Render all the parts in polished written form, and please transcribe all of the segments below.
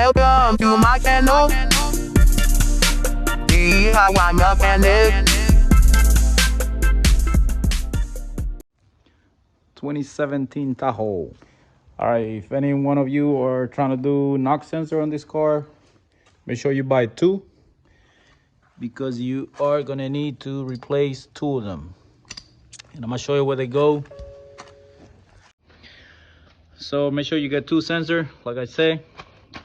Welcome to my channel. DIY mechanic. 2017 Tahoe. All right, if any one of you are trying to do knock sensor on this car, make sure you buy two, because you are gonna need to replace two of them. And I'm gonna show you where they go. So make sure you get two sensor, like I say,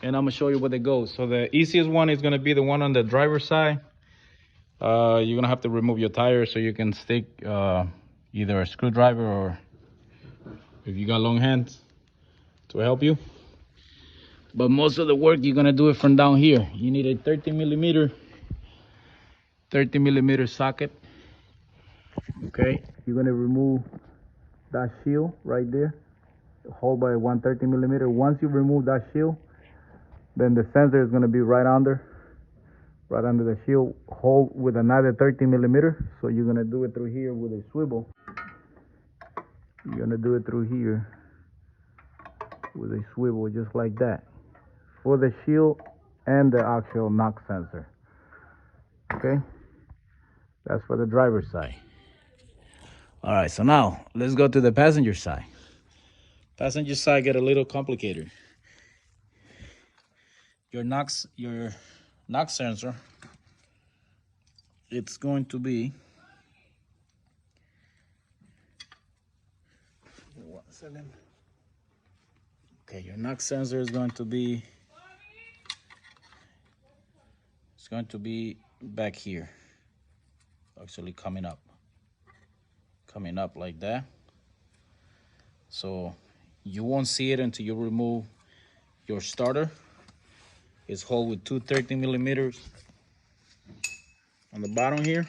and I'm gonna show you where they go. So the easiest one is gonna be the one on the driver's side. You're gonna have to remove your tire so you can stick either a screwdriver, or if you got long hands, to help you. But most of the work, you're gonna do it from down here. You need a 30 millimeter socket. Okay, you're gonna remove that shield right there, hold by 130 millimeter. Once you remove that shield, then the sensor is gonna be right under the shield, hold with another 30 millimeter. So you're gonna do it through here with a swivel. You're gonna do it through here with a swivel, just like that, for the shield and the actual knock sensor. Okay, that's for the driver's side. All right, so now let's go to the passenger side. Passenger side get a little complicated. Your knock sensor, it's going to be, 1 second. Okay, your knock sensor is going to be, it's going to be back here, actually coming up like that. So you won't see it until you remove your starter. It's held with two 30 millimeters on the bottom here.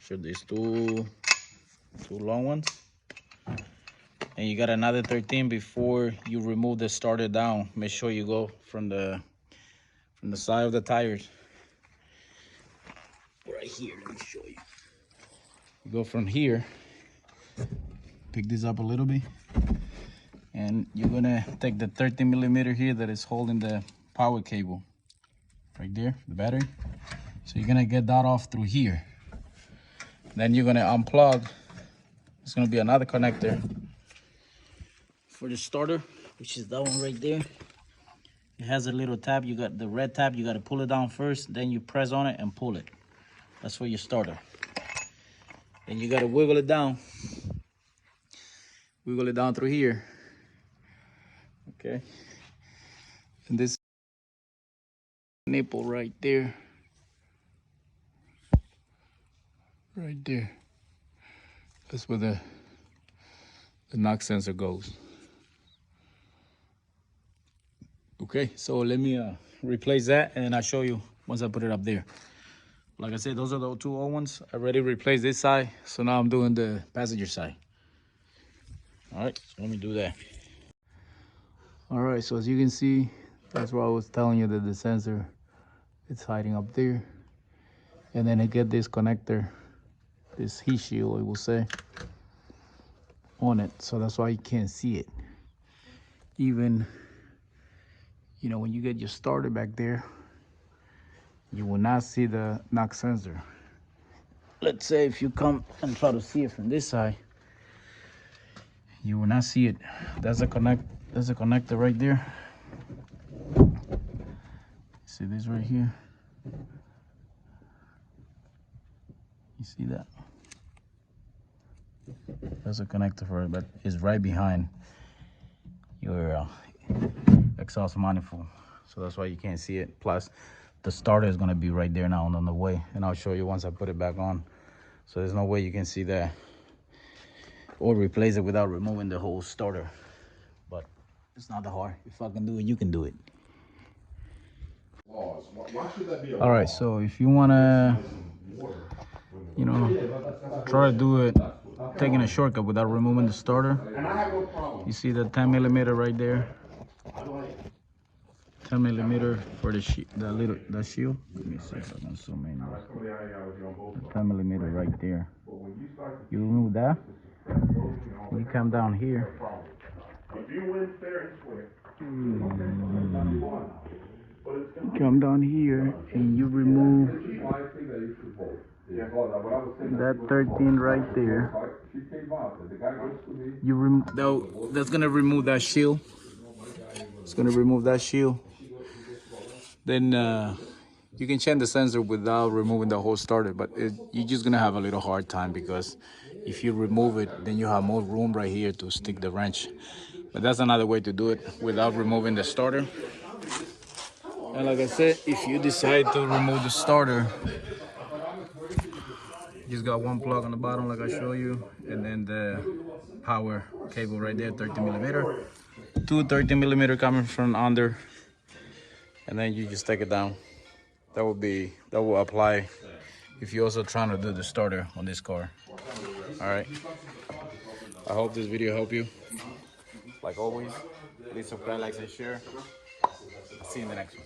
Sure, these two long ones, and you got another 13 before you remove the starter down. Make sure you go from the side of the tires right here. Let me show you. You go from here, pick this up a little bit, and you're gonna take the 30 millimeter here that is holding the power cable right there, the battery. So you're gonna get that off through here. Then you're gonna unplug. It's gonna be another connector for the starter, which is that one right there. It has a little tab. You got the red tab. You got to pull it down first, then you press on it and pull it. That's for your starter. Then you got to wiggle it down through here. Okay, and this nipple right there, that's where the knock sensor goes. Okay, so let me replace that, and I'll show you once I put it up there. Like I said, those are the two old ones. I already replaced this side, so now I'm doing the passenger side. All right, so let me do that. All right, so as you can see, that's where I was telling you that the sensor, it's hiding up there. And then I get this connector, this heat shield, I will say, on it. So that's why you can't see it. Even, you know, when you get your starter back there, you will not see the knock sensor. Let's say if you come and try to see it from this side, you will not see it. There's a connector right there. See this right here? You see that? There's a connector for it, but it's right behind your exhaust manifold. So that's why you can't see it. Plus, the starter is gonna be right there now on the way, and I'll show you once I put it back on. So there's no way you can see that or replace it without removing the whole starter. But it's not that hard. If I can do it, you can do it. All right, so if you wanna, you know, try to do it taking a shortcut without removing the starter, you see the 10 millimeter right there. 10 millimeter for the shield. Let me see if I can zoom in. The 10 millimeter right there. You remove that. You come down here. come down here and you remove that 13 right there. That's gonna remove that shield. It's gonna remove that shield. Then you can change the sensor without removing the whole starter, but you're just gonna have a little hard time because if you remove it, then you have more room right here to stick the wrench. But that's another way to do it without removing the starter. And like I said, if you decide to remove the starter, just got one plug on the bottom like I show you, and then the power cable right there, 13 millimeter. Two 13 millimeter coming from under, and then you just take it down. That will apply if you're also trying to do the starter on this car. All right. I hope this video helped you. Like always, please subscribe, like, and share. I'll see you in the next one.